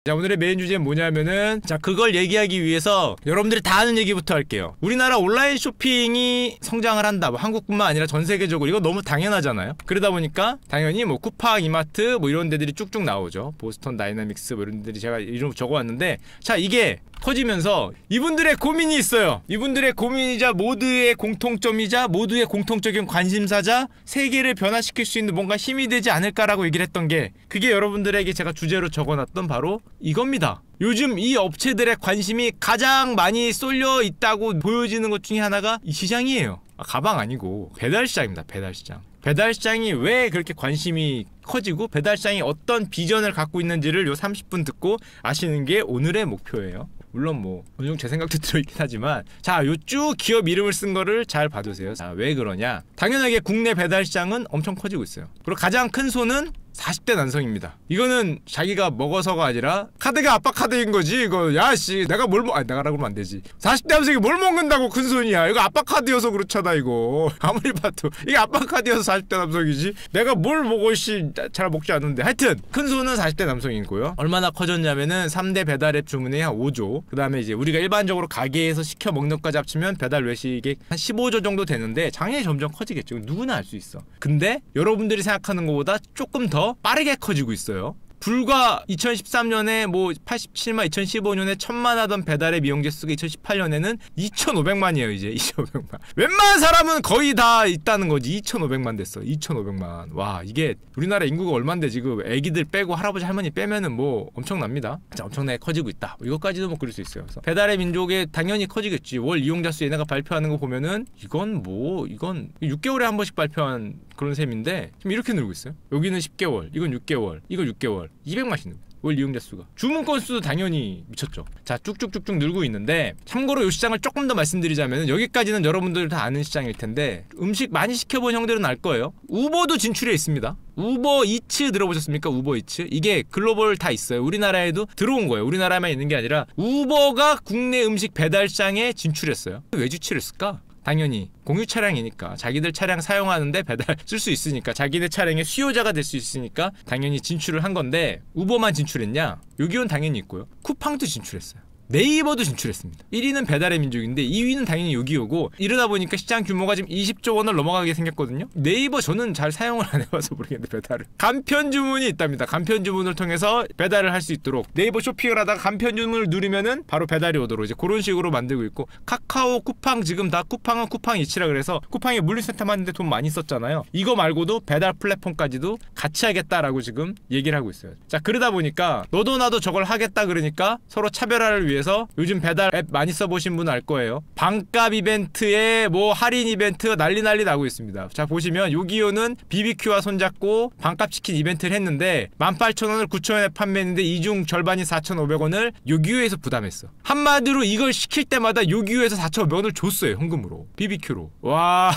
자, 오늘의 메인 주제는 뭐냐면은, 자, 그걸 얘기하기 위해서 여러분들이 다 아는 얘기부터 할게요. 우리나라 온라인 쇼핑이 성장을 한다. 뭐 한국뿐만 아니라 전 세계적으로. 이거 너무 당연하잖아요. 그러다 보니까 당연히 뭐 쿠팡, 이마트 뭐 이런 데들이 쭉쭉 나오죠. 보스턴 다이나믹스 뭐 이런 데들이 제가 이름 적어왔는데, 자, 이게 커지면서 이분들의 고민이 있어요. 이분들의 고민이자 모두의 공통점이자 모두의 공통적인 관심사자, 세계를 변화시킬 수 있는 뭔가 힘이 되지 않을까라고 얘기를 했던 게, 그게 여러분들에게 제가 주제로 적어놨던 바로 이겁니다. 요즘 이 업체들의 관심이 가장 많이 쏠려 있다고 보여지는 것 중에 하나가 이 시장이에요. 가방 아니고 배달시장입니다. 배달시장. 배달시장이 왜 그렇게 관심이 커지고 배달시장이 어떤 비전을 갖고 있는지를 요 30분 듣고 아시는 게 오늘의 목표예요. 물론 뭐 어느 정도 제 생각도 들어있긴 하지만, 자, 요 쭉 기업 이름을 쓴 거를 잘 봐두세요. 자, 왜 그러냐? 당연하게 국내 배달시장은 엄청 커지고 있어요. 그리고 가장 큰 손은 40대 남성입니다. 이거는 자기가 먹어서가 아니라 카드가 아빠 카드인 거지. 이거 야씨 내가 뭘 먹... 아니 내가라고 하면 안 되지. 40대 남성이 뭘 먹는다고 큰 손이야. 이거 아빠 카드여서 그렇잖아. 이거 아무리 봐도 이게 아빠 카드여서 40대 남성이지. 내가 뭘 먹어 씨 잘 먹지 않는데. 하여튼 큰 손은 40대 남성이고요. 얼마나 커졌냐면은 3대 배달앱 주문이 한 5조, 그 다음에 이제 우리가 일반적으로 가게에서 시켜 먹는 것까지 합치면 배달 외식이 한 15조 정도 되는데, 장년이 점점 커지겠죠. 누구나 알 수 있어. 근데 여러분들이 생각하는 것보다 조금 더 빠르게 커지고 있어요. 불과 2013년에 뭐 87만, 2015년에 1000만 하던 배달의 이용자 수가 2018년에는 2500만이에요. 이제 2500만. 웬만한 사람은 거의 다 있다는 거지. 2500만 됐어. 2500만. 와, 이게 우리나라 인구가 얼만데 지금 애기들 빼고 할아버지 할머니 빼면은 뭐 엄청납니다. 자, 엄청나게 커지고 있다. 이것까지도 뭐 그럴 수 있어요. 그래서 배달의 민족에 당연히 커지겠지. 월 이용자 수 얘네가 발표하는 거 보면은 이건 6개월에 한 번씩 발표한 그런 셈인데 지금 이렇게 늘고 있어요. 여기는 10개월, 이건 6개월, 이건 6개월. 200만씩 늘고, 월 이용자 수가. 주문 건수도 당연히 미쳤죠. 자, 쭉쭉쭉쭉 늘고 있는데, 참고로 이 시장을 조금 더 말씀드리자면, 여기까지는 여러분들 다 아는 시장일 텐데, 음식 많이 시켜본 형들은 알 거예요. 우버도 진출해 있습니다. 우버이츠 들어보셨습니까? 우버이츠. 이게 글로벌 다 있어요. 우리나라에도 들어온 거예요. 우리나라에만 있는 게 아니라 우버가 국내 음식 배달 시장에 진출했어요. 왜 진출했을까? 당연히 공유 차량이니까, 자기들 차량 사용하는데 배달 쓸 수 있으니까, 자기네 차량의 수요자가 될 수 있으니까 당연히 진출을 한 건데, 우버만 진출했냐? 요기요는 당연히 있고요. 쿠팡도 진출했어요. 네이버도 진출했습니다. 1위는 배달의 민족인데 2위는 당연히 요기요고, 이러다 보니까 시장 규모가 지금 20조 원을 넘어가게 생겼거든요. 네이버 저는 잘 사용을 안 해봐서 모르겠는데, 배달을 간편 주문이 있답니다. 간편 주문을 통해서 배달을 할 수 있도록 네이버 쇼핑을 하다가 간편 주문을 누르면은 바로 배달이 오도록 이제 그런 식으로 만들고 있고, 카카오, 쿠팡 지금 다 쿠팡은 쿠팡이치라 그래서 쿠팡이 물류센터 만드는데 돈 많이 썼잖아요. 이거 말고도 배달 플랫폼까지도 같이 하겠다라고 지금 얘기를 하고 있어요. 자, 그러다 보니까 너도 나도 저걸 하겠다 그러니까 서로 차별화를 위해 그래서 요즘 배달 앱 많이 써보신 분 알 거예요. 반값 이벤트에 뭐 할인 이벤트 난리 나고 있습니다. 자, 보시면 요기요는 BBQ와 손잡고 반값 치킨 이벤트를 했는데 18,000원을 9,000원에 판매했는데 이중 절반인 4,500원을 요기요에서 부담했어. 한마디로 이걸 시킬 때마다 요기요에서 4,500원을 줬어요. 현금으로. BBQ로. 와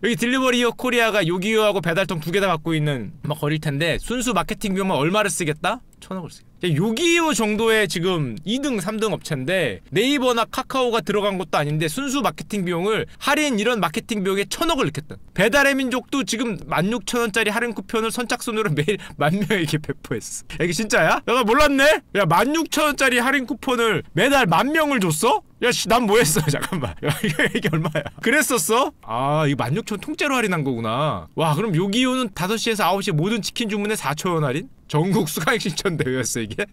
여기 딜리버리 히어 코리아가 요기요하고 배달통 두 개 다 갖고 있는 막 거릴 텐데, 순수 마케팅 비용만 얼마를 쓰겠다? 1,000억을 쓰겠다. 요기요 정도의 지금 2등 3등 업체인데, 네이버나 카카오가 들어간 것도 아닌데 순수 마케팅 비용을, 할인 이런 마케팅 비용에 1,000억을 넣겠다. 배달의 민족도 지금 16,000원짜리 할인 쿠폰을 선착순으로 매일 10,000명에게 배포했어. 야, 이게 진짜야? 내가 몰랐네? 야, 16,000원짜리 할인 쿠폰을 매달 10,000명을 줬어? 야, 씨, 난 뭐했어? 잠깐만. 야, 이게 얼마야? 그랬었어? 아, 이거 16,000원 통째로 할인한 거구나. 와, 그럼 요기요는 5시에서 9시 모든 치킨 주문에 4,000원 할인? 전국 수강 신청 대회였어 이게?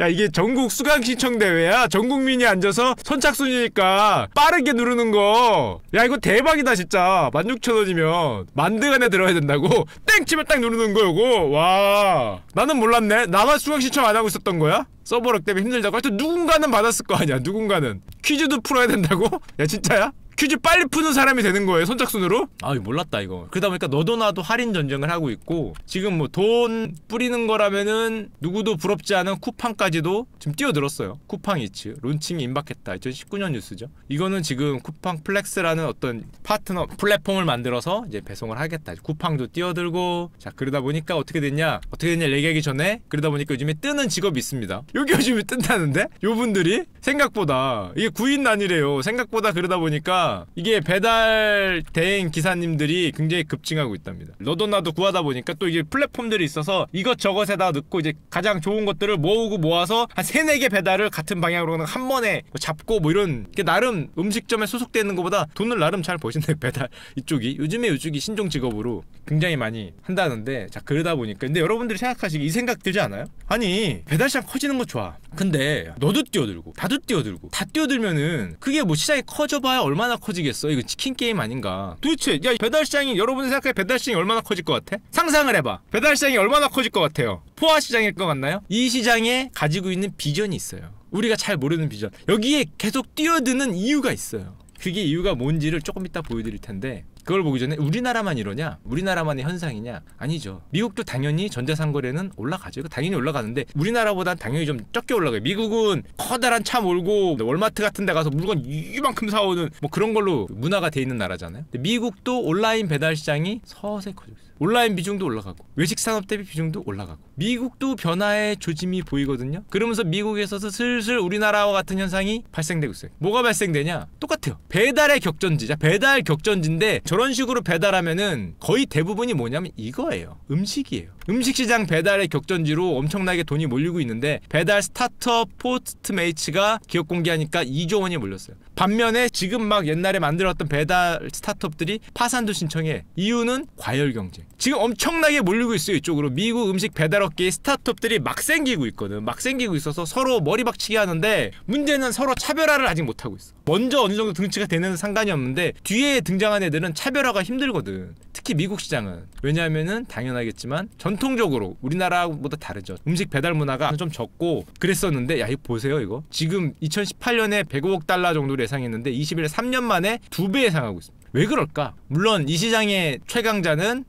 야, 이게 전국 수강 신청 대회야? 전 국민이 앉아서 선착순이니까 빠르게 누르는 거. 야, 이거 대박이다 진짜. 16,000원이면 만드간에 들어야 된다고? 땡 치면 딱 누르는 거 요거. 와, 나는 몰랐네. 나만 수강 신청 안 하고 있었던 거야? 서버력 때문에 힘들다고. 하여튼 누군가는 받았을 거 아니야. 누군가는. 퀴즈도 풀어야 된다고? 야, 진짜야? 퀴즈 빨리 푸는 사람이 되는 거예요, 선착순으로? 아, 이거 몰랐다 이거. 그러다 보니까 너도 나도 할인 전쟁을 하고 있고, 지금 뭐 돈 뿌리는 거라면은 누구도 부럽지 않은 쿠팡까지도 지금 뛰어들었어요. 쿠팡이츠 론칭이 임박했다. 2019년 뉴스죠. 이거는 지금 쿠팡 플렉스라는 어떤 파트너 플랫폼을 만들어서 이제 배송을 하겠다. 쿠팡도 뛰어들고. 자, 그러다 보니까 어떻게 됐냐 얘기하기 전에, 그러다 보니까 요즘에 뜨는 직업이 있습니다. 여기 요즘에 뜬다는데? 요분들이 생각보다 이게 구인난이래요. 생각보다. 그러다 보니까 보니까 이게 배달 대행 기사님들이 굉장히 급증하고 있답니다. 너도 나도 구하다 보니까 또 이게 플랫폼들이 있어서 이것저것에다 넣고 이제 가장 좋은 것들을 모으고 모아서 한 3-4개 배달을 같은 방향으로 한 번에 잡고 뭐 이런 게 나름 음식점에 소속되어 있는 것보다 돈을 나름 잘 버시네 배달 이쪽이. 요즘에 이쪽이 신종 직업으로 굉장히 많이 한다는데, 자 그러다 보니까 근데 여러분들이 생각하시기 이 생각 들지 않아요? 아니 배달시장 커지는 거 좋아. 근데 너도 뛰어들고 나도 뛰어들고 다 뛰어들면은 그게 뭐 시장이 커져봐야 얼마나 커지겠어. 이거 치킨 게임 아닌가. 도대체 야 배달시장이 여러분들 생각해 배달시장이 얼마나 커질 것 같아? 상상을 해봐. 배달시장이 얼마나 커질 것 같아요? 포화시장일 것 같나요? 이 시장에 가지고 있는 비전이 있어요. 우리가 잘 모르는 비전. 여기에 계속 뛰어드는 이유가 있어요. 그게 이유가 뭔지를 조금 이따 보여드릴 텐데, 그걸 보기 전에 우리나라만 이러냐? 우리나라만의 현상이냐? 아니죠. 미국도 당연히 전자상거래는 올라가죠. 당연히 올라가는데 우리나라보단 당연히 좀 적게 올라가요. 미국은 커다란 차 몰고 월마트 같은 데 가서 물건 이만큼 사오는 뭐 그런 걸로 문화가 돼 있는 나라잖아요. 근데 미국도 온라인 배달 시장이 서서히 커지고 있어요. 온라인 비중도 올라가고 외식 산업 대비 비중도 올라가고 미국도 변화의 조짐이 보이거든요. 그러면서 미국에서도 슬슬 우리나라와 같은 현상이 발생되고 있어요. 뭐가 발생되냐? 똑같아요. 배달의 격전지. 자, 배달 격전지인데 저런 식으로 배달하면은 거의 대부분이 뭐냐면 이거예요. 음식이에요. 음식시장 배달의 격전지로 엄청나게 돈이 몰리고 있는데 배달 스타트업 포스트메이츠가 기업 공개하니까 2조 원이 몰렸어요. 반면에 지금 막 옛날에 만들었던 배달 스타트업들이 파산도 신청해. 이유는 과열 경쟁. 지금 엄청나게 몰리고 있어요. 이쪽으로. 미국 음식 배달업계의 스타트업들이 막 생기고 있거든. 막 생기고 있어서 서로 머리 박치기 하는데 문제는 서로 차별화를 아직 못하고 있어. 먼저 어느 정도 등치가 되는 상관이 없는데 뒤에 등장한 애들은 차별화가 힘들거든. 특히 미국 시장은. 왜냐하면은 당연하겠지만 전통적으로 우리나라보다 다르죠. 음식 배달 문화가 좀 적고 그랬었는데, 야 이거 보세요. 이거 지금 2018년에 105억 달러 정도로 예상했는데 21년 3년 만에 2배 예상하고 있습니다. 왜 그럴까? 물론 이 시장의 최강자는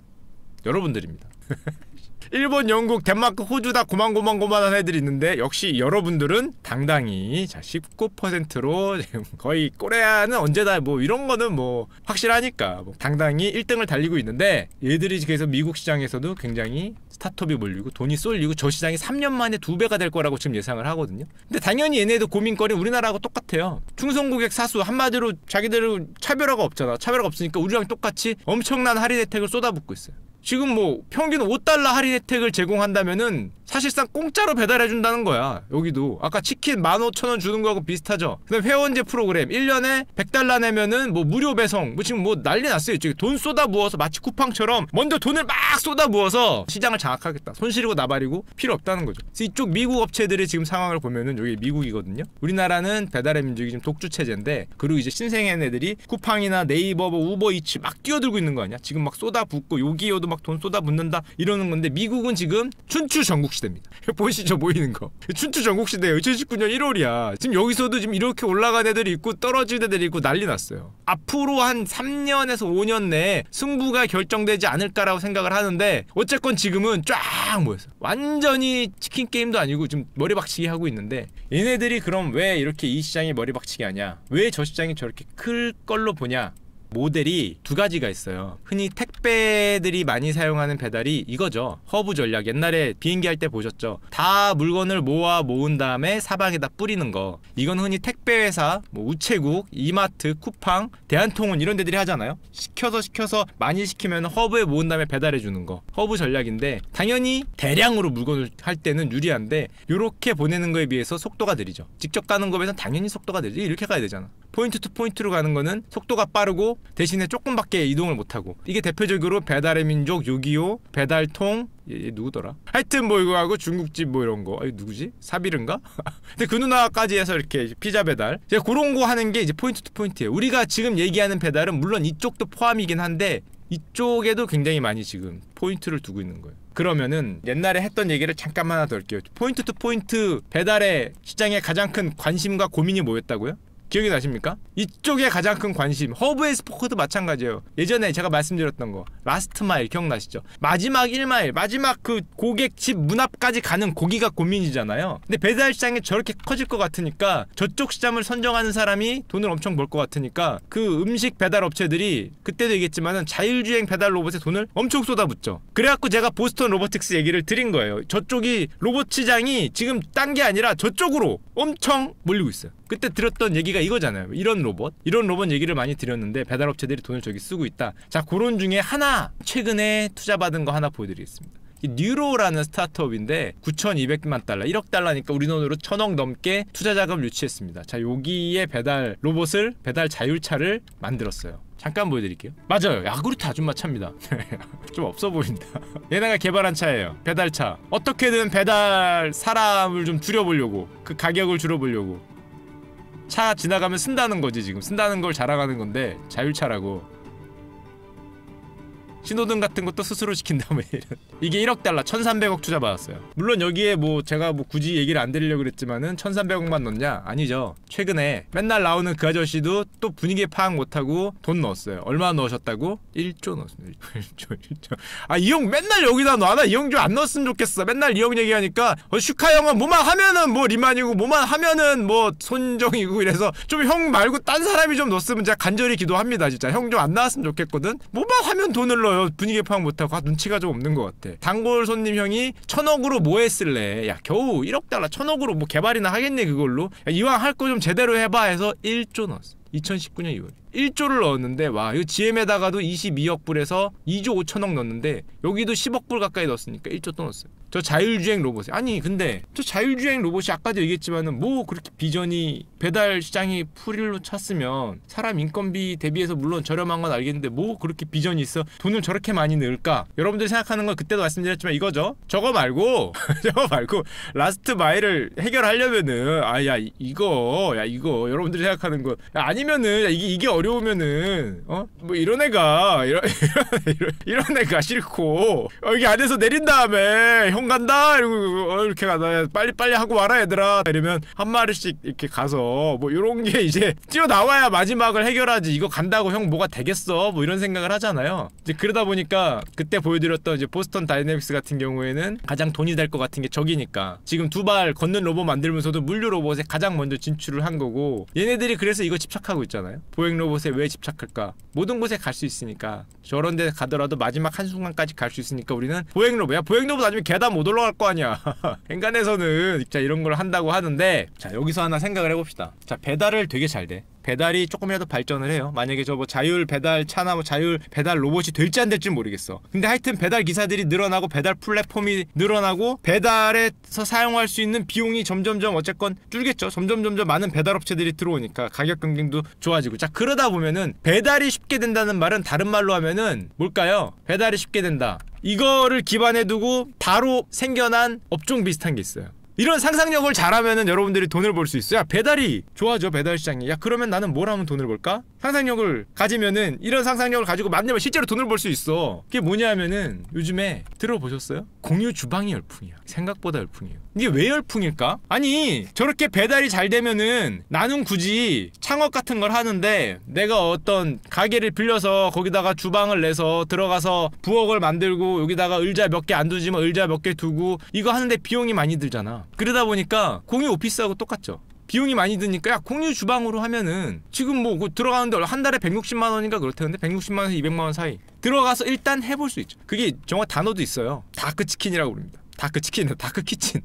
여러분들입니다. 일본, 영국, 덴마크, 호주 다 고만고만한 애들이 있는데 역시 여러분들은 당당히 자 19%로 거의 코레아는 언제다 뭐 이런 거는 뭐 확실하니까 뭐 당당히 1등을 달리고 있는데, 얘들이 그래서 미국 시장에서도 굉장히 스타트업이 몰리고 돈이 쏠리고 저 시장이 3년 만에 2배가 될 거라고 지금 예상을 하거든요. 근데 당연히 얘네도 고민거리는 우리나라하고 똑같아요. 충성고객 사수 한마디로 자기들은 차별화가 없잖아. 차별화가 없으니까 우리랑 똑같이 엄청난 할인 혜택을 쏟아붓고 있어요. 지금 뭐 평균 5달러 할인 혜택을 제공한다면은 사실상 공짜로 배달해준다는 거야. 여기도 아까 치킨 15,000원 주는 거하고 비슷하죠. 그다음 회원제 프로그램 1년에 100달러 내면은 뭐 무료 배송, 뭐 지금 뭐 난리 났어요. 이쪽에 돈 쏟아 부어서 마치 쿠팡처럼 먼저 돈을 막 쏟아 부어서 시장을 장악하겠다. 손 시리고 나발이고 필요 없다는 거죠. 그래서 이쪽 미국 업체들의 지금 상황을 보면은 여기 미국이거든요. 우리나라는 배달의 민족이 지금 독주 체제인데, 그리고 이제 신생한 애들이 쿠팡이나 네이버, 뭐 우버이츠 막 뛰어들고 있는 거 아니야? 지금 막 쏟아 붓고 요기요도 막 돈 쏟아 붓는다 이러는 건데, 미국은 지금 춘추 전국 시대입니다. 보이시죠? 보이는 거. 춘추 전국 시대예요. 2019년 1월이야. 지금 여기서도 지금 이렇게 올라간 애들이 있고 떨어질 애들이 있고 난리 났어요. 앞으로 한 3년에서 5년 내에 승부가 결정되지 않을까라고 생각을 하는데, 어쨌건 지금은 쫙 모였어. 완전히 치킨 게임도 아니고 지금 머리박치기 하고 있는데, 얘네들이 그럼 왜 이렇게 이 시장이 머리박치기 하냐? 왜 저 시장이 저렇게 클 걸로 보냐? 모델이 두 가지가 있어요. 흔히 택배들이 많이 사용하는 배달이 이거죠. 허브 전략. 옛날에 비행기 할 때 보셨죠? 다 물건을 모은 다음에 사방에다 뿌리는 거. 이건 흔히 택배회사, 뭐 우체국, 이마트, 쿠팡, 대한통운 이런 데들이 하잖아요. 시켜서 많이 시키면 허브에 모은 다음에 배달해 주는 거. 허브 전략인데, 당연히 대량으로 물건을 할 때는 유리한데 요렇게 보내는 거에 비해서 속도가 느리죠. 직접 가는 거에 비해서 당연히 속도가 느리지. 이렇게 가야 되잖아. 포인트 투 포인트로 가는 거는 속도가 빠르고 대신에 조금밖에 이동을 못하고, 이게 대표적으로 배달의 민족, 요기요, 배달통, 얘 누구더라? 하여튼 뭐 이거하고 중국집 뭐 이런 거. 누구지? 사비른가? 근데 그 누나까지 해서 이렇게 피자 배달, 제가 그런 거 하는 게 이제 포인트 투 포인트예요. 우리가 지금 얘기하는 배달은 물론 이쪽도 포함이긴 한데 이쪽에도 굉장히 많이 지금 포인트를 두고 있는 거예요. 그러면은 옛날에 했던 얘기를 잠깐만 하나 더 할게요. 포인트 투 포인트 배달의 시장에 가장 큰 관심과 고민이 뭐였다고요? 기억이 나십니까? 이쪽에 가장 큰 관심, 허브앤스포크도 마찬가지예요. 예전에 제가 말씀드렸던 거 라스트 마일 기억나시죠? 마지막 1마일, 마지막 그 고객 집 문 앞까지 가는 고기가 고민이잖아요. 근데 배달 시장이 저렇게 커질 것 같으니까, 저쪽 시장을 선정하는 사람이 돈을 엄청 벌 것 같으니까 그 음식 배달 업체들이 그때도 얘기했지만은 자율주행 배달 로봇에 돈을 엄청 쏟아붓죠. 그래갖고 제가 보스턴 로보틱스 얘기를 드린 거예요. 저쪽이 로봇 시장이 지금 딴 게 아니라 저쪽으로 엄청 몰리고 있어요. 그때 들었던 얘기가 이거잖아요. 이런 로봇 얘기를 많이 드렸는데 배달업체들이 돈을 저기 쓰고 있다. 자, 그런 중에 하나 최근에 투자받은 거 하나 보여드리겠습니다. 이 뉴로라는 스타트업인데 9,200만 달러, 1억 달러니까 우리 돈으로 1,000억 넘게 투자 자금을 유치했습니다. 자, 여기에 배달 로봇을, 배달 자율차를 만들었어요. 잠깐 보여드릴게요. 맞아요, 야구르트 아줌마 차입니다. 좀 없어 보인다. 얘네가 개발한 차예요. 배달차. 어떻게든 배달 사람을 좀 줄여보려고, 그 가격을 줄여보려고 차 지나가면 쓴다는 거지. 지금 쓴다는 걸 자랑하는 건데 자율차라고. 신호등 같은 것도 스스로 시킨다 뭐 이런. 이게 1억 달러 1,300억 투자 받았어요. 물론 여기에 뭐 제가 뭐 굳이 얘기를 안 드리려고 그랬지만은 1,300억만 넣냐? 아니죠. 최근에 맨날 나오는 그 아저씨도 또 분위기 파악 못하고 돈 넣었어요. 얼마 넣으셨다고? 1조 넣었습니다. 1조. 아, 이 형 맨날 여기다 놔. 나 이 형 좀 안 넣었으면 좋겠어. 맨날 이 형 얘기하니까 슈카 형은 뭐만 하면은 뭐 리만이고 뭐만 하면은 뭐 손정이고 이래서 좀 형 말고 딴 사람이 좀 넣었으면 제가 간절히 기도합니다. 진짜 형 좀 안 나왔으면 좋겠거든. 뭐만 하면 돈을 넣어요. 분위기 파악 못하고. 아, 눈치가 좀 없는 것 같아. 단골 손님 형이 1,000억으로 뭐 했을래? 야, 겨우 1억 달러 1,000억으로 뭐 개발이나 하겠네 그걸로. 야, 이왕 할 거 좀 제대로 해봐 해서 1조 넣었어. 2019년 2월 1조를 넣었는데, 와, 이거 GM에다가도 22억 불에서 2조 5천억 넣었는데 여기도 10억 불 가까이 넣었으니까 1조 또 넣었어요. 저 자율주행 로봇이, 아니 근데 저 자율주행 로봇이 아까도 얘기했지만은 뭐 그렇게 비전이, 배달 시장이 풀일로 찼으면 사람 인건비 대비해서 물론 저렴한 건 알겠는데 뭐 그렇게 비전이 있어 돈을 저렇게 많이 넣을까? 여러분들이 생각하는 건 그때도 말씀드렸지만 이거죠. 저거 말고 저거 말고 라스트 마일을 해결하려면은 이거 여러분들이 생각하는 거, 야, 아니면은, 야, 이게 어려우면은 뭐 이런 애가 이런 애가 싫고 여기 안에서 내린 다음에 형 간다 이러고 이렇게 가다 빨리 하고 와라 얘들아 이러면 한 마리씩 이렇게 가서 뭐 이런 게 이제 뛰어나와야 마지막을 해결하지. 이거 간다고 형 뭐가 되겠어 뭐 이런 생각을 하잖아요. 이제 그러다 보니까 그때 보여드렸던 이제 보스턴 다이내믹스 같은 경우에는 가장 돈이 될 것 같은 게 저기니까 지금 두 발 걷는 로봇 만들면서도 물류 로봇에 가장 먼저 진출을 한 거고, 얘네들이 그래서 이거 집착하고 있잖아요. 보행 로봇에 왜 집착할까? 모든 곳에 갈 수 있으니까. 저런 데 가더라도 마지막 한순간까지 갈 수 있으니까 우리는 보행 로봇, 야 보행 로봇 아니면 계단 못 올라갈 거 아니야. 인간에서는 진짜 이런 걸 한다고 하는데, 자 여기서 하나 생각을 해봅시다. 자, 배달을 되게 잘 돼. 배달이 조금이라도 발전을 해요. 만약에 저 뭐 자율 배달 차나 뭐 자율 배달 로봇이 될지 안 될지 모르겠어. 근데 하여튼 배달 기사들이 늘어나고 배달 플랫폼이 늘어나고 배달에서 사용할 수 있는 비용이 점점점 어쨌건 줄겠죠. 점점 많은 배달 업체들이 들어오니까 가격 경쟁도 좋아지고. 자, 그러다 보면은 배달이 쉽게 된다는 말은 다른 말로 하면은 뭘까요? 배달이 쉽게 된다. 이거를 기반에 두고 바로 생겨난 업종 비슷한 게 있어요. 이런 상상력을 잘하면은 여러분들이 돈을 벌 수 있어요. 야, 배달이 좋아져, 배달 시장이. 야, 그러면 나는 뭘 하면 돈을 벌까? 상상력을 가지면은, 이런 상상력을 가지고 만들면 실제로 돈을 벌 수 있어. 그게 뭐냐면은 요즘에 들어보셨어요? 공유 주방이 열풍이야. 생각보다 열풍이에요. 이게 왜 열풍일까? 아니, 저렇게 배달이 잘 되면은 나는 굳이 창업 같은 걸 하는데 내가 어떤 가게를 빌려서 거기다가 주방을 내서 들어가서 부엌을 만들고 여기다가 의자 몇 개 안 두지만 의자 몇 개 두고 이거 하는데 비용이 많이 들잖아. 그러다 보니까 공유 오피스하고 똑같죠. 비용이 많이 드니까, 야, 공유 주방으로 하면은 지금 뭐 들어가는데 한 달에 160만 원인가 그렇다는데 160만 원에서 200만 원 사이 들어가서 일단 해볼 수 있죠. 그게 정말 단어도 있어요. 다크치킨이라고 부릅니다. 다크치킨, 다크키친.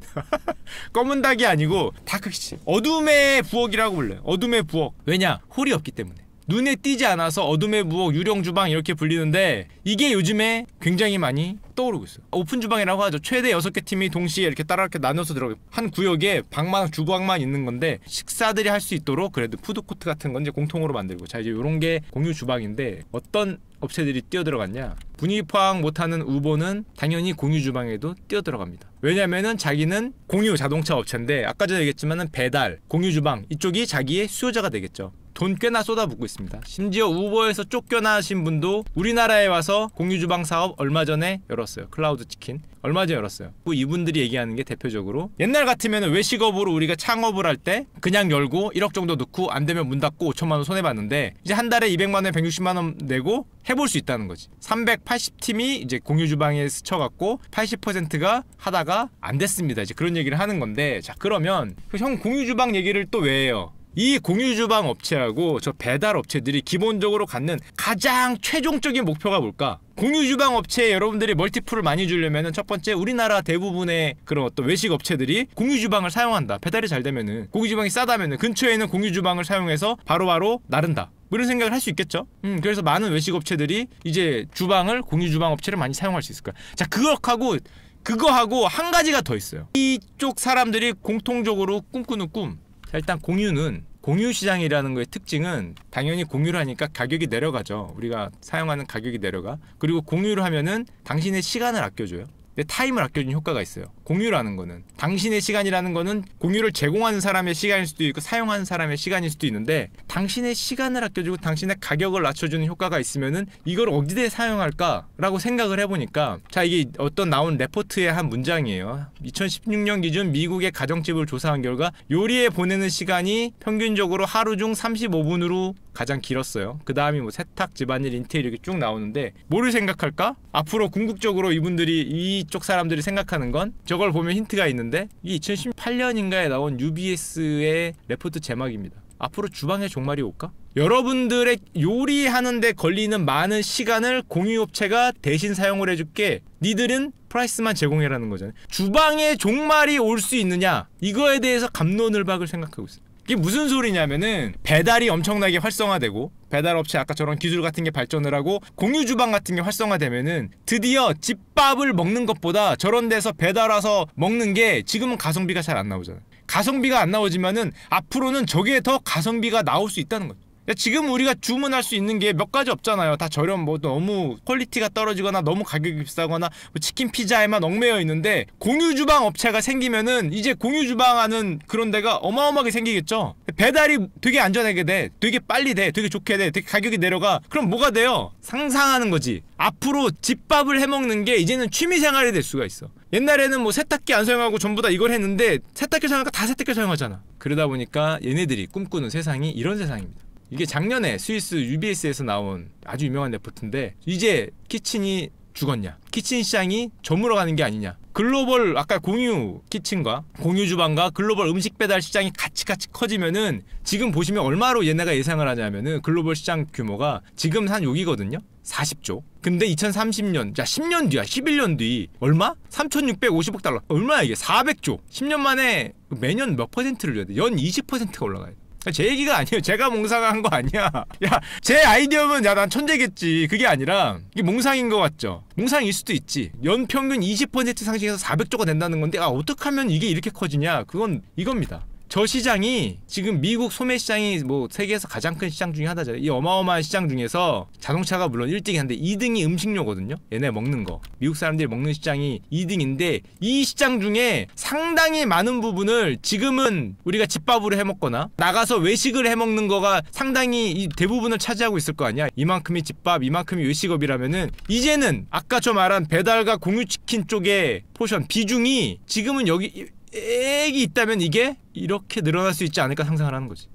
검은 닭이 아니고 다크키친. 어둠의 부엌이라고 불러요. 어둠의 부엌. 왜냐? 홀이 없기 때문에. 눈에 띄지 않아서 어둠의 부엌, 유령 주방 이렇게 불리는데 이게 요즘에 굉장히 많이 떠오르고 있어요. 오픈 주방이라고 하죠. 최대 6개 팀이 동시에 이렇게 따라 이렇게 나눠서 들어가요. 한 구역에 방만, 주방만 있는 건데 식사들이 할 수 있도록 그래도 푸드코트 같은 건 이제 공통으로 만들고. 자, 이제 요런 게 공유 주방인데 어떤 업체들이 뛰어들어갔냐? 분위기 파악 못하는 우보는 당연히 공유 주방에도 뛰어들어갑니다. 왜냐면은 자기는 공유 자동차 업체인데 아까 전에 얘기했지만은 배달, 공유 주방 이쪽이 자기의 수요자가 되겠죠. 돈 꽤나 쏟아붓고 있습니다. 심지어 우버에서 쫓겨나신 분도 우리나라에 와서 공유주방 사업 얼마 전에 열었어요. 클라우드 치킨 얼마 전에 열었어요. 이분들이 얘기하는 게 대표적으로, 옛날 같으면 외식업으로 우리가 창업을 할 때 그냥 열고 1억 정도 넣고 안 되면 문 닫고 5천만 원 손해봤는데 이제 한 달에 200만 원, 160만 원 내고 해볼 수 있다는 거지. 380팀이 이제 공유주방에 스쳐갔고 80%가 하다가 안 됐습니다. 이제 그런 얘기를 하는 건데, 자 그러면 형 공유주방 얘기를 또 왜 해요? 이 공유주방 업체하고 저 배달 업체들이 기본적으로 갖는 가장 최종적인 목표가 뭘까? 공유 주방 업체에 여러분들이 멀티풀을 많이 주려면은 첫 번째 우리나라 대부분의 그런 어떤 외식 업체들이 공유 주방을 사용한다. 배달이 잘 되면은 공유 주방이 싸다면은 근처에 있는 공유 주방을 사용해서 바로바로 나른다. 뭐 이런 생각을 할 수 있겠죠. 그래서 많은 외식 업체들이 이제 주방을 공유 주방 업체를 많이 사용할 수 있을 거야. 자, 그거하고 한 가지가 더 있어요. 이쪽 사람들이 공통적으로 꿈꾸는 꿈. 자, 일단 공유 시장이라는 거의 특징은 당연히 공유를 하니까 가격이 내려가죠. 우리가 사용하는 가격이 내려가. 그리고 공유를 하면은 당신의 시간을 아껴줘요. 내 타임을 아껴주는 효과가 있어요. 공유라는 거는 당신의 시간이라는 거는 공유를 제공하는 사람의 시간일 수도 있고 사용하는 사람의 시간일 수도 있는데 당신의 시간을 아껴주고 당신의 가격을 낮춰주는 효과가 있으면은 이걸 어디에 사용할까라고 생각을 해보니까 자, 이게 어떤 나온 레포트의 한 문장이에요. 2016년 기준 미국의 가정집을 조사한 결과 요리에 보내는 시간이 평균적으로 하루 중 35분으로 가장 길었어요. 그 다음이 뭐 세탁, 집안일, 인테리어 이렇게 쭉 나오는데 뭐를 생각할까? 앞으로 궁극적으로 이쪽 사람들이 생각하는 건 저걸 보면 힌트가 있는데 이게 2018년인가에 나온 UBS의 레포트 제목입니다. 앞으로 주방에 종말이 올까? 여러분들의 요리하는데 걸리는 많은 시간을 공유업체가 대신 사용을 해줄게. 니들은 프라이스만 제공해라는 거잖아요. 주방에 종말이 올 수 있느냐? 이거에 대해서 갑론을박을 생각하고 있어요. 이게 무슨 소리냐면은 배달이 엄청나게 활성화되고 배달업체 아까처럼 기술 같은 게 발전을 하고 공유 주방 같은 게 활성화되면은 드디어 집밥을 먹는 것보다 저런 데서 배달 와서 먹는 게 지금은 가성비가 잘 안 나오잖아요. 가성비가 안 나오지만은 앞으로는 저게 더 가성비가 나올 수 있다는 거죠. 지금 우리가 주문할 수 있는 게 몇 가지 없잖아요. 다 뭐 너무 퀄리티가 떨어지거나 너무 가격이 비싸거나 뭐 치킨 피자에만 얽매여 있는데 공유 주방 업체가 생기면은 이제 공유 주방 하는 그런 데가 어마어마하게 생기겠죠. 배달이 되게 안전하게 돼, 되게 빨리 돼, 되게 좋게 돼, 되게 가격이 내려가. 그럼 뭐가 돼요? 상상하는 거지. 앞으로 집밥을 해먹는 게 이제는 취미생활이 될 수가 있어. 옛날에는 뭐 세탁기 안 사용하고 전부 다 이걸 했는데 세탁기 사용하니까 다 세탁기 사용하잖아. 그러다 보니까 얘네들이 꿈꾸는 세상이 이런 세상입니다. 이게 작년에 스위스 UBS에서 나온 아주 유명한 레포트인데 이제 키친이 죽었냐? 키친 시장이 저물어가는 게 아니냐? 글로벌 아까 공유 키친과 공유 주방과 글로벌 음식 배달 시장이 같이 커지면은 지금 보시면 얼마로 얘네가 예상을 하냐면은 글로벌 시장 규모가 지금 한 여기거든요. 40조. 근데 2030년, 자 10년 뒤야. 11년 뒤 얼마? 3,650억 달러. 얼마야 이게? 400조. 10년 만에 매년 몇 퍼센트를 줘야 돼? 연 20%가 올라가야 돼. 제 얘기가 아니에요. 제가 몽상한 거 아니야. 야, 제 아이디어면 야, 난 천재겠지. 그게 아니라 이게 몽상인 거 같죠? 몽상일 수도 있지. 연평균 20% 상승해서 400조가 된다는 건데 어떻게 하면 이게 이렇게 커지냐? 그건 이겁니다. 저 시장이 지금 미국 소매 시장이 뭐 세계에서 가장 큰 시장 중에 하나잖아요. 이 어마어마한 시장 중에서 자동차가 물론 1등이 한데 2등이 음식료거든요. 얘네 먹는 거. 미국 사람들이 먹는 시장이 2등인데 이 시장 중에 상당히 많은 부분을 지금은 우리가 집밥으로 해먹거나 나가서 외식을 해먹는 거가 상당히 이 대부분을 차지하고 있을 거 아니야. 이만큼이 집밥, 이만큼이 외식업이라면은 이제는 아까 저 말한 배달과 공유치킨 쪽의 포션 비중이 지금은 여기 액이 있다면 이게 이렇게 늘어날 수 있지 않을까 상상을 하는 거지.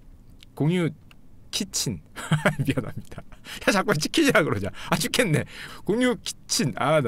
공유 키친 미안합니다. 야 자꾸 치킨이라 그러자. 죽겠네. 공유 키친 나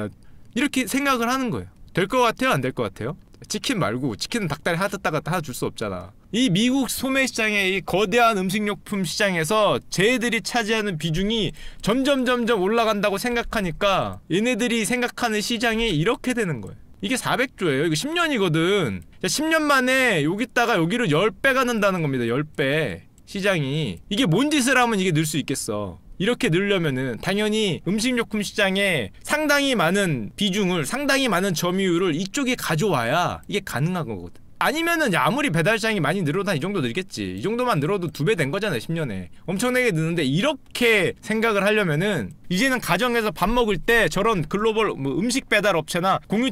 이렇게 생각을 하는 거예요. 될 것 같아요? 안 될 것 같아요? 치킨 말고 치킨은 닭다리 하나 줄 수 없잖아. 이 미국 소매 시장의 이 거대한 음식료품 시장에서 쟤들이 차지하는 비중이 점점 올라간다고 생각하니까 얘네들이 생각하는 시장이 이렇게 되는 거예요. 이게 400조예요. 이거 10년이거든. 10년 만에 여기다가 여기를 10배가 는다는 겁니다. 10배. 시장이. 이게 뭔 짓을 하면 이게 늘 수 있겠어. 이렇게 늘려면은 당연히 음식료품 시장에 상당히 많은 비중을, 상당히 많은 점유율을 이쪽에 가져와야 이게 가능한 거거든. 아니면은 아무리 배달 시장이 많이 늘어도 이 정도 늘겠지. 이 정도만 늘어도 2배 된 거잖아요. 10년에. 엄청나게 느는데 이렇게 생각을 하려면은 이제는 가정에서 밥 먹을 때 저런 글로벌 뭐 음식 배달 업체나 공유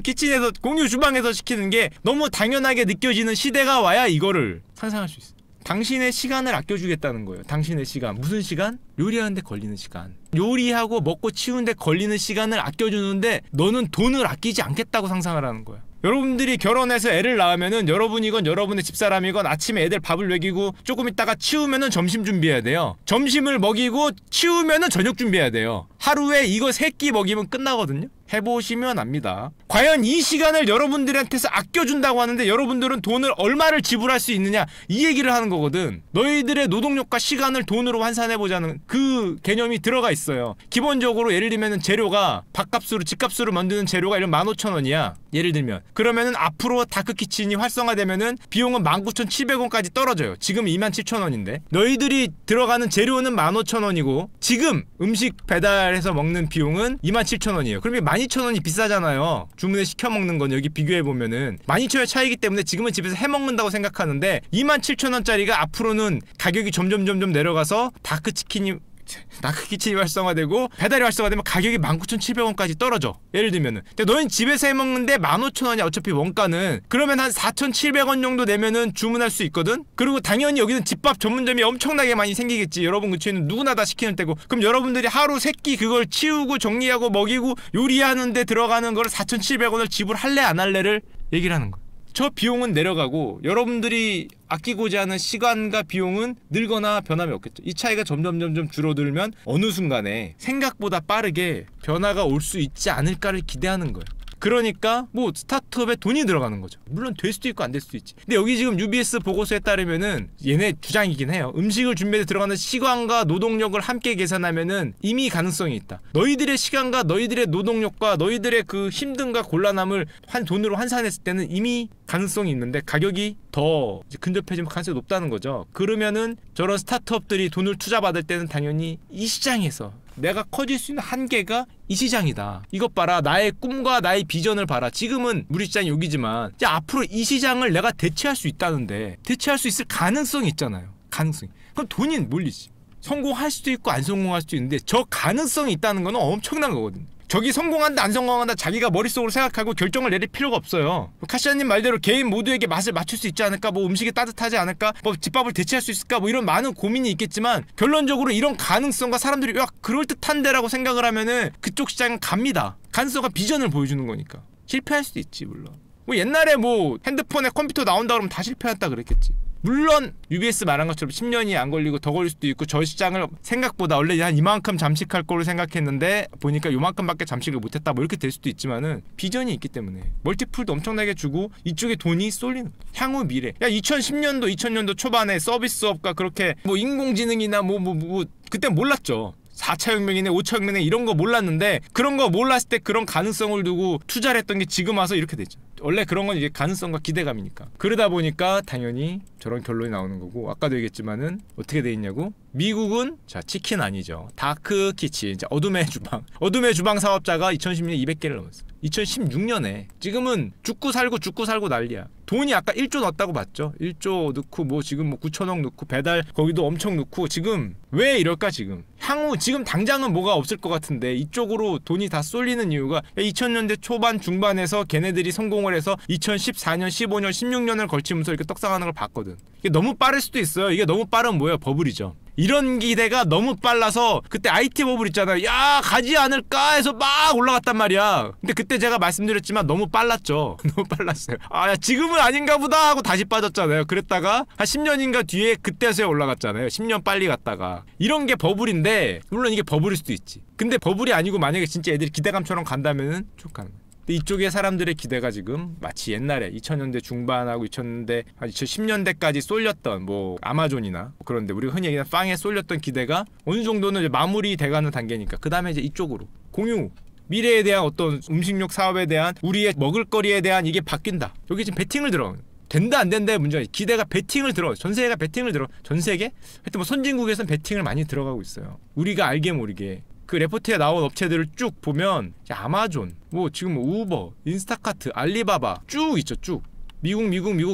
키친에서 공유 주방에서 시키는 게 너무 당연하게 느껴지는 시대가 와야 이거를 상상할 수 있어. 당신의 시간을 아껴주겠다는 거예요. 당신의 시간. 무슨 시간? 요리하는데 걸리는 시간. 요리하고 먹고 치우는데 걸리는 시간을 아껴주는데 너는 돈을 아끼지 않겠다고 상상을 하는 거야. 여러분들이 결혼해서 애를 낳으면은 여러분이건 여러분의 집사람이건 아침에 애들 밥을 먹이고 조금 있다가 치우면은 점심 준비해야 돼요. 점심을 먹이고 치우면은 저녁 준비해야 돼요. 하루에 이거 3끼 먹이면 끝나거든요. 해보시면 압니다. 과연 이 시간을 여러분들한테서 아껴준다고 하는데 여러분들은 돈을 얼마를 지불할 수 있느냐 이 얘기를 하는 거거든. 너희들의 노동력과 시간을 돈으로 환산해보자는 그 개념이 들어가 있어요. 기본적으로 예를 들면 재료가 밥값으로 집값으로 만드는 재료가 이런 15,000원이야 예를 들면. 그러면은 앞으로 다크키친이 활성화되면은 비용은 19,700원까지 떨어져요. 지금 27,000원인데 너희들이 들어가는 재료는 15,000원이고 지금 음식 배달해서 먹는 비용은 27,000원이에요. 그러면 12,000원이 비싸잖아요. 주문해 시켜 먹는 건 여기 비교해보면은 12,000원 차이기 때문에 지금은 집에서 해먹는다고 생각하는데 27,000원짜리가 앞으로는 가격이 점점 내려가서 다크키친이 활성화되고 배달이 활성화되면 가격이 19,700원까지 떨어져. 예를 들면은 근데 너희는 집에서 해먹는데 15,000원이야 어차피 원가는. 그러면 한 4,700원 정도 내면은 주문할 수 있거든. 그리고 당연히 여기는 집밥 전문점이 엄청나게 많이 생기겠지. 여러분 근처에는 누구나 다 시키는 때고. 그럼 여러분들이 하루 세끼 그걸 치우고 정리하고 먹이고 요리하는데 들어가는 거를 4,700원을 지불할래 안 할래를 얘기를 하는 거야. 저 비용은 내려가고 여러분들이 아끼고자 하는 시간과 비용은 늘거나 변함이 없겠죠. 이 차이가 점점 줄어들면 어느 순간에 생각보다 빠르게 변화가 올 수 있지 않을까를 기대하는 거예요. 그러니까 뭐 스타트업에 돈이 들어가는 거죠. 물론 될 수도 있고 안 될 수도 있지. 근데 여기 지금 UBS 보고서에 따르면은 얘네 주장이긴 해요. 음식을 준비해 들어가는 시간과 노동력을 함께 계산하면은 이미 가능성이 있다. 너희들의 시간과 너희들의 노동력과 너희들의 그 힘듦과 곤란함을 돈으로 환산했을 때는 이미 가능성이 있는데 가격이 더 근접해지면 가능성이 높다는 거죠. 그러면은 저런 스타트업들이 돈을 투자받을 때는 당연히 이 시장에서 내가 커질 수 있는 한계가 이 시장이다. 이것 봐라. 나의 꿈과 나의 비전을 봐라. 지금은 우리 시장이 여기지만 이제 앞으로 이 시장을 내가 대체할 수 있다는데 대체할 수 있을 가능성이 있잖아요. 가능성이. 그럼 돈이 몰리지. 성공할 수도 있고 안 성공할 수도 있는데 저 가능성이 있다는 건 엄청난 거거든요. 저기 성공한다 안 성공한다 자기가 머릿속으로 생각하고 결정을 내릴 필요가 없어요. 카시아님 말대로 개인 모두에게 맛을 맞출 수 있지 않을까, 뭐 음식이 따뜻하지 않을까, 뭐 집밥을 대체할 수 있을까, 뭐 이런 많은 고민이 있겠지만 결론적으로 이런 가능성과 사람들이 야 그럴듯한데 라고 생각을 하면은 그쪽 시장은 갑니다. 가능성과 비전을 보여주는 거니까. 실패할 수도 있지 물론. 뭐 옛날에 뭐 핸드폰에 컴퓨터 나온다 그러면 다 실패했다 그랬겠지. 물론 UBS 말한 것처럼 10년이 안 걸리고 더 걸릴 수도 있고 저 시장을 생각보다 원래 한 이만큼 잠식할 거로 생각했는데 보니까 요만큼밖에 잠식을 못했다 뭐 이렇게 될 수도 있지만은 비전이 있기 때문에 멀티풀도 엄청나게 주고 이쪽에 돈이 쏠리는 향후 미래. 야 2010년도 2000년도 초반에 서비스업과 그렇게 뭐 인공지능이나 뭐 그때 몰랐죠. 4차 혁명이네 5차 혁명이네 이런 거 몰랐는데 그런 거 몰랐을 때 그런 가능성을 두고 투자를 했던 게 지금 와서 이렇게 됐죠. 원래 그런 건 이제 가능성과 기대감이니까. 그러다 보니까 당연히 저런 결론이 나오는 거고 아까도 얘기했지만은 어떻게 돼 있냐고? 미국은 자 치킨 아니죠. 다크 키친, 어둠의 주방. 어둠의 주방 사업자가 2010년에 200개를 넘었어요. 2016년에 지금은 죽고 살고 난리야. 돈이 아까 1조 넣었다고 봤죠. 1조 넣고 뭐 지금 뭐 9천억 넣고 배달 거기도 엄청 넣고 지금 왜 이럴까 지금. 향후 지금 당장은 뭐가 없을 것 같은데 이쪽으로 돈이 다 쏠리는 이유가 2000년대 초반 중반에서 걔네들이 성공을 해서 2014년, 15년, 16년을 걸치면서 이렇게 떡상하는 걸 봤거든. 이게 너무 빠를 수도 있어요. 이게 너무 빠른 뭐예요? 버블이죠. 이런 기대가 너무 빨라서 그때 IT 버블 있잖아요. 야 가지 않을까 해서 막 올라갔단 말이야. 근데 그때 제가 말씀드렸지만 너무 빨랐죠. 너무 빨랐어요. 아 지금은 아닌가 보다 하고 다시 빠졌잖아요. 그랬다가 한 10년인가 뒤에 그때서야 올라갔잖아요. 10년 빨리 갔다가. 이런 게 버블인데 물론 이게 버블일 수도 있지. 근데 버블이 아니고 만약에 진짜 애들이 기대감처럼 간다면은 쭉 가는 거야. 이쪽에 사람들의 기대가 지금 마치 옛날에 2000년대 중반하고 2000년대 한 2010년대까지 쏠렸던 뭐 아마존이나 그런데 우리가 흔히 얘기하는 빵에 쏠렸던 기대가 어느 정도는 이제 마무리 돼가는 단계니까 그 다음에 이제 이쪽으로 공유 미래에 대한 어떤 음식력 사업에 대한 우리의 먹을거리에 대한 이게 바뀐다. 여기 지금 베팅을 들어가는 된다 안 된다의 문제가 기대가 베팅을 들어. 전 세계가 베팅을 들어. 전 세계? 하여튼 뭐 선진국에서는 베팅을 많이 들어가고 있어요. 우리가 알게 모르게. 그 레포트에 나온 업체들을 쭉 보면 아마존, 뭐 지금 우버, 인스타카트, 알리바바 쭉 있죠. 쭉. 미국,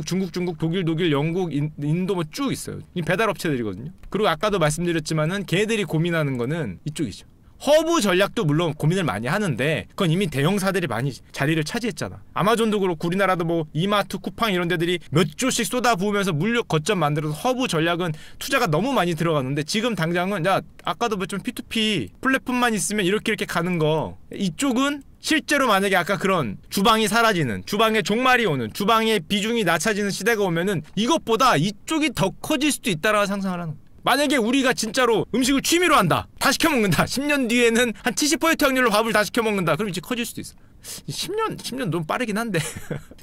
중국, 독일, 영국, 인도 뭐 쭉 있어요. 이 배달 업체들이거든요. 그리고 아까도 말씀드렸지만은 걔들이 고민하는 거는 이쪽이죠. 허브 전략도 물론 고민을 많이 하는데 그건 이미 대형사들이 많이 자리를 차지했잖아. 아마존도 그렇고 우리나라도 뭐 이마트, 쿠팡 이런 데들이 몇 조씩 쏟아부으면서 물류 거점 만들어서 허브 전략은 투자가 너무 많이 들어가는데 지금 당장은 야 아까도 뭐 좀 P2P 플랫폼만 있으면 이렇게 가는 거 이쪽은 실제로 만약에 아까 그런 주방이 사라지는 주방에 종말이 오는 주방의 비중이 낮아지는 시대가 오면은 이것보다 이쪽이 더 커질 수도 있다라고 상상을 하는 거야. 만약에 우리가 진짜로 음식을 취미로 한다, 다 시켜 먹는다, 10년 뒤에는 한 70% 확률로 밥을 다 시켜 먹는다, 그럼 이제 커질 수도 있어. 10년 너무 빠르긴 한데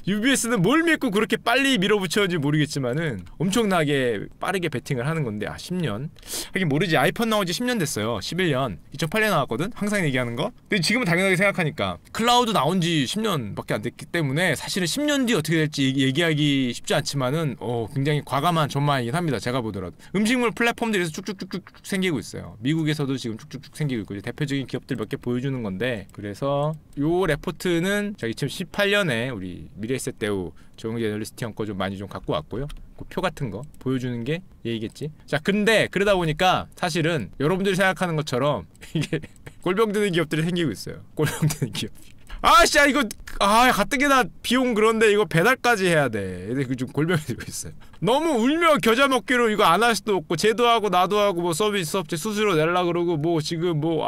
UBS는 뭘 믿고 그렇게 빨리 밀어붙였는지 모르겠지만은 엄청나게 빠르게 베팅을 하는 건데, 10년 하긴 모르지. 아이폰 나온 지 10년 됐어요. 11년 2008년 나왔거든, 항상 얘기하는 거. 근데 지금은 당연하게 생각하니까 클라우드 나온 지 10년밖에 안 됐기 때문에 사실은 10년 뒤 어떻게 될지 얘기하기 쉽지 않지만은 굉장히 과감한 전망이긴 합니다. 제가 보더라도 음식물 플랫폼들에서 쭉쭉쭉쭉 생기고 있어요. 미국에서도 지금 쭉쭉쭉 생기고 있고, 대표적인 기업들 몇 개 보여주는 건데, 그래서 요 레포트는 저 2018년에 우리 미래에셋대우 조영재 애널리스트 형 거 좀 많이 좀 갖고 왔고요. 그 표 같은 거 보여주는 게 얘기겠지. 자, 근데 그러다 보니까 사실은 여러분들이 생각하는 것처럼 이게 꼴병 드는 기업들이 생기고 있어요. 꼴병 드는 기업. 아씨, 이거 가뜩이나 비용 그런데 이거 배달까지 해야 돼. 근데 좀 골병이 들고 있어요. 너무 울며 겨자 먹기로 이거 안 할 수도 없고, 쟤도 하고 나도 하고 뭐 서비스 업체 수수료 내려 그러고 뭐 지금 뭐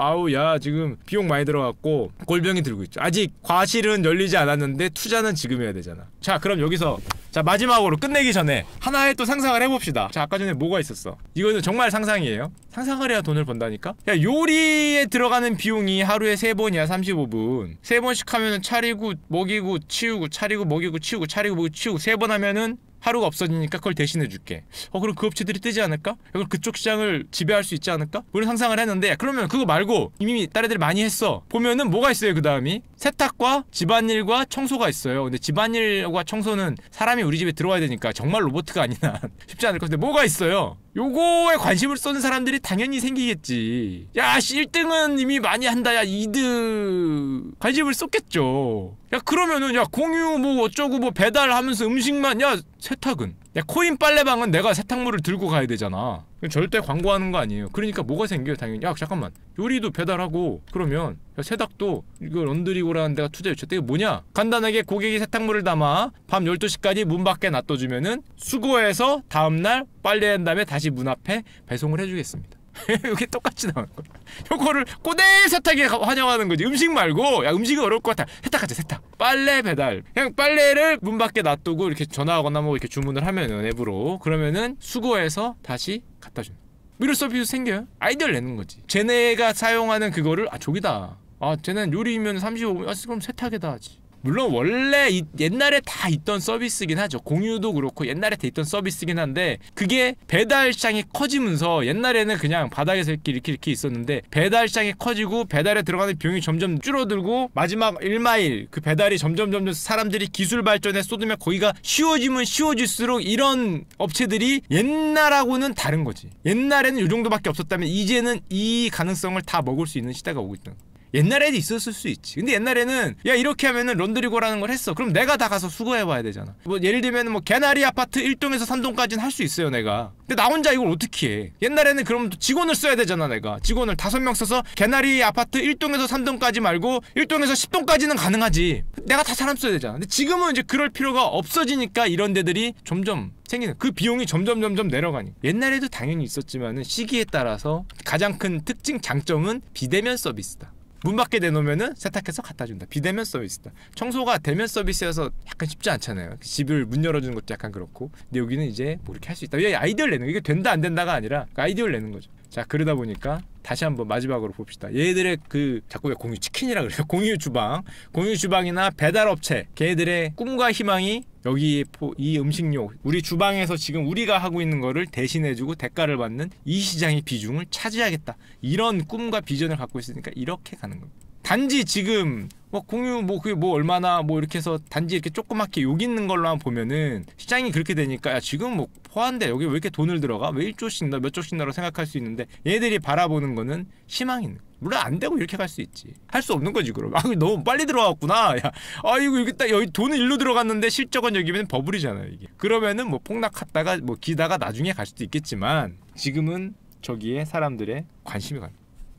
지금 비용 많이 들어갔고 골병이 들고 있죠. 아직 과실은 열리지 않았는데 투자는 지금 해야 되잖아. 자, 그럼 여기서 자 마지막으로 끝내기 전에 하나의 또 상상을 해봅시다. 자, 아까 전에 뭐가 있었어? 이거는 정말 상상이에요. 상상을 해야 돈을 번다니까? 야, 요리에 들어가는 비용이 하루에 3번이야. 35분 3번씩 하면은 차리고 먹이고 치우고 차리고 먹이고 치우고 차리고 먹이고 치우고 3번 하면은 하루가 없어지니까 그걸 대신해줄게. 그럼 그 업체들이 뜨지 않을까? 그럼 그쪽 시장을 지배할 수 있지 않을까? 우리는 상상을 했는데, 그러면 그거 말고 이미 다른 애들이 많이 했어. 보면은 뭐가 있어요? 그 다음이 세탁과 집안일과 청소가 있어요. 근데 집안일과 청소는 사람이 우리 집에 들어와야 되니까 정말 로봇가 아니나 쉽지 않을 건데 뭐가 있어요? 요거에 관심을 쏘는 사람들이 당연히 생기겠지. 야, 1등은 이미 많이 한다. 야, 2등 관심을 쏟겠죠. 야, 그러면은 야, 공유 뭐 어쩌고 뭐 배달하면서 음식만, 야, 세탁은, 야, 코인 빨래방은 내가 세탁물을 들고 가야 되잖아. 절대 광고하는 거 아니에요. 그러니까 뭐가 생겨요? 당연히. 야, 잠깐만, 요리도 배달하고 그러면 야, 세탁도 이거 런드리고라는 데가 투자 유치했다. 이게 뭐냐? 간단하게 고객이 세탁물을 담아 밤 12시까지 문 밖에 놔둬주면은 수거해서 다음날 빨래한 다음에 다시 문 앞에 배송을 해주겠습니다. 이게 똑같이 나오는 거야. 요거를 꼬대 세탁에 환영하는 거지. 음식 말고. 야, 음식은 어려울 것 같아. 세탁하자, 세탁. 빨래 배달. 그냥 빨래를 문 밖에 놔두고 이렇게 전화하거나 뭐 이렇게 주문을 하면은 앱으로, 그러면은 수거해서 다시 갖다 준다. 이런 서비스 생겨요. 아이디어를 내는 거지. 쟤네가 사용하는 그거를 저기다. 쟤는 요리면 35분. 그럼 세탁에다 하지. 물론 원래 옛날에 다 있던 서비스긴 하죠. 공유도 그렇고 옛날에 다 있던 서비스긴 한데, 그게 배달 시장이 커지면서, 옛날에는 그냥 바닥에서 이렇게 있었는데 배달 시장이 커지고 배달에 들어가는 비용이 점점 줄어들고 마지막 1마일 그 배달이 점점 사람들이 기술 발전에 쏟으면 거기가 쉬워지면 쉬워질수록 이런 업체들이 옛날하고는 다른 거지. 옛날에는 이 정도밖에 없었다면 이제는 이 가능성을 다 먹을 수 있는 시대가 오고 있다. 옛날에도 있었을 수 있지. 근데 옛날에는 야, 이렇게 하면은 런드리고라는 걸 했어. 그럼 내가 다 가서 수거해봐야 되잖아. 뭐 예를 들면 뭐 개나리 아파트 1동에서 3동까지는 할 수 있어요, 내가. 근데 나 혼자 이걸 어떻게 해? 옛날에는 그럼 직원을 써야 되잖아. 내가 직원을 5명 써서 개나리 아파트 1동에서 3동까지 말고 1동에서 10동까지는 가능하지. 내가 다 사람 써야 되잖아. 근데 지금은 이제 그럴 필요가 없어지니까 이런 데들이 점점 생기는, 그 비용이 점점 내려가니. 옛날에도 당연히 있었지만은 시기에 따라서 가장 큰 특징, 장점은 비대면 서비스다. 문 밖에 내놓으면은 세탁해서 갖다준다. 비대면 서비스다. 청소가 대면 서비스여서 약간 쉽지 않잖아요. 집을 문 열어주는 것도 약간 그렇고. 근데 여기는 이제 뭐 이렇게 할 수 있다. 이게 아이디어를 내는 거. 이게 된다 안 된다가 아니라 아이디어를 내는 거죠. 자, 그러다 보니까 다시 한번 마지막으로 봅시다. 얘들의 그 자꾸 왜 공유 치킨이라 그래요? 공유 주방이나 배달업체, 걔들의 꿈과 희망이 여기 이 음식료, 우리 주방에서 지금 우리가 하고 있는 거를 대신해주고 대가를 받는 이 시장의 비중을 차지하겠다. 이런 꿈과 비전을 갖고 있으니까 이렇게 가는 겁니다. 단지 지금 뭐 공유 뭐 그게 뭐 얼마나 뭐 이렇게 해서 단지 이렇게 조그맣게 욕 있는 걸로만 보면은 시장이 그렇게 되니까 야, 지금 뭐 포한데 여기 왜 이렇게 돈을 들어가? 왜 1조씩 넣어 몇 조씩 넣으라고 생각할 수 있는데, 얘들이 바라보는 거는 희망이 있는 거야. 물론 안 되고 이렇게 갈 수 있지. 할 수 없는 거지 그럼. 너무 빨리 들어갔구나. 야, 이거 여기 딱 여기 돈은 일로 들어갔는데 실적은 여기면 버블이잖아요 이게. 그러면은 뭐 폭락했다가 뭐 기다가 나중에 갈 수도 있겠지만, 지금은 저기에 사람들의 관심이 가는.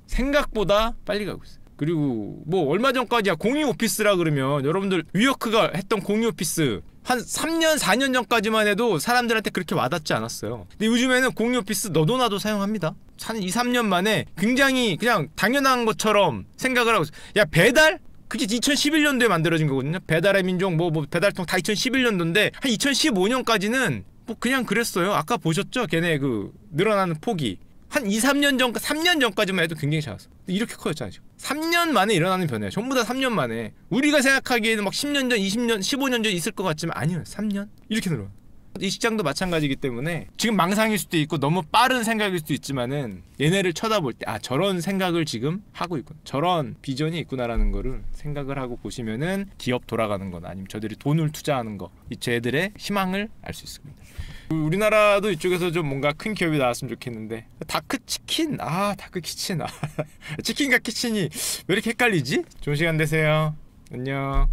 생각보다 빨리 가고 있어요. 그리고 뭐 얼마 전까지야 공유 오피스라 그러면, 여러분들 위워크가 했던 공유 오피스 한 3년 4년 전까지만 해도 사람들한테 그렇게 와닿지 않았어요. 근데 요즘에는 공유 오피스 너도 나도 사용합니다. 한 2, 3년 만에 굉장히 그냥 당연한 것처럼 생각을 하고 있어요. 야, 배달? 그게 2011년도에 만들어진 거거든요. 배달의 민족 뭐 배달통 다 2011년도인데 한 2015년까지는 뭐 그냥 그랬어요. 아까 보셨죠? 걔네 그 늘어나는 폭이 한 3년 전까지만 해도 굉장히 작았어. 이렇게 커졌잖아요. 지금 3년 만에 일어나는 변화야. 전부 다 3년 만에. 우리가 생각하기에는 막 10년 전, 20년, 15년 전 있을 것 같지만 아니요. 3년? 이렇게 늘어나. 이 시장도 마찬가지이기 때문에 지금 망상일 수도 있고 너무 빠른 생각일 수도 있지만은 얘네를 쳐다볼 때 아 저런 생각을 지금 하고 있구나, 저런 비전이 있구나라는 거를 생각을 하고 보시면은 기업 돌아가는 거나 아니면 저들이 돈을 투자하는 거, 이 쟤들의 희망을 알 수 있습니다. 우리나라도 이쪽에서 좀 뭔가 큰 기업이 나왔으면 좋겠는데 다크치킨? 다크키친 치킨과 키친이 왜 이렇게 헷갈리지? 좋은 시간 되세요. 안녕.